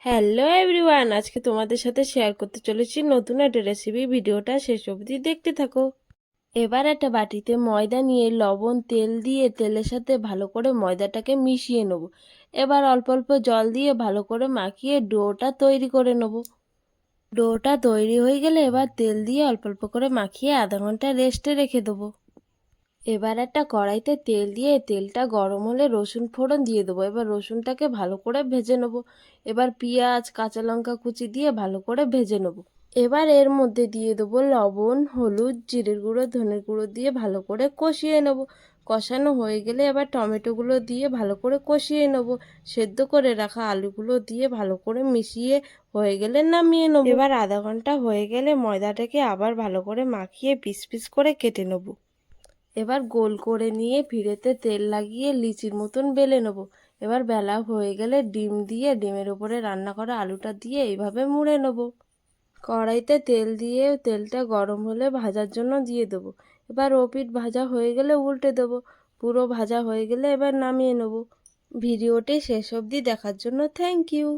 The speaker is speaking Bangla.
হ্যালো এভরিওয়ান, আজকে তোমাদের সাথে শেয়ার করতে চলেছি নতুন একটা রেসিপি। ভিডিওটা শেষ অবধি দেখতে থাকো। এবার একটা বাটিতে ময়দা নিয়ে লবণ তেল দিয়ে তেলের সাথে ভালো করে ময়দাটাকে মিশিয়ে নেব। এবার অল্প অল্প জল দিয়ে ভালো করে মাখিয়ে ডোটা তৈরি করে নেব। ডোটা তৈরি হয়ে গেলে এবার তেল দিয়ে অল্প অল্প করে মাখিয়ে আধা ঘন্টা রেস্টে রেখে দেবো। এবার একটা কড়াইতে তেল দিয়ে তেলটা গরম হলে রসুন ফোড়ন দিয়ে দেবো। এবার রসুনটাকে ভালো করে ভেজে নেব। এবার পেঁয়াজ কাঁচা লঙ্কা কুচি দিয়ে ভালো করে ভেজে নেব। এবার এর মধ্যে দিয়ে দেবো লবণ, হলুদ, জিরের গুঁড়ো, ধনের গুঁড়ো দিয়ে ভালো করে কষিয়ে নেব। কষানো হয়ে গেলে এবার টমেটোগুলো দিয়ে ভালো করে কষিয়ে নেব। সেদ্ধ করে রাখা আলুগুলো দিয়ে ভালো করে মিশিয়ে হয়ে গেলে নামিয়ে নেব। এবার আধা ঘন্টা হয়ে গেলে ময়দাটাকে আবার ভালো করে মাখিয়ে পিস পিস করে কেটে নেব। এবার গোল করে নিয়ে ফিরেতে তেল লাগিয়ে লিচির মতন বেলে নেব। এবার বেলা হয়ে গেলে ডিম দিয়ে ডিমের উপরে রান্না করা আলুটা দিয়ে এইভাবে মুড়ে নেব। কড়াইতে তেল দিয়ে তেলটা গরম হলে ভাজার জন্য দিয়ে দেবো। এবার ওপিঠ ভাজা হয়ে গেলে উল্টে দেবো। পুরো ভাজা হয়ে গেলে এবার নামিয়ে নেব। ভিডিওটি শেষ অবধি দেখার জন্য থ্যাংক ইউ।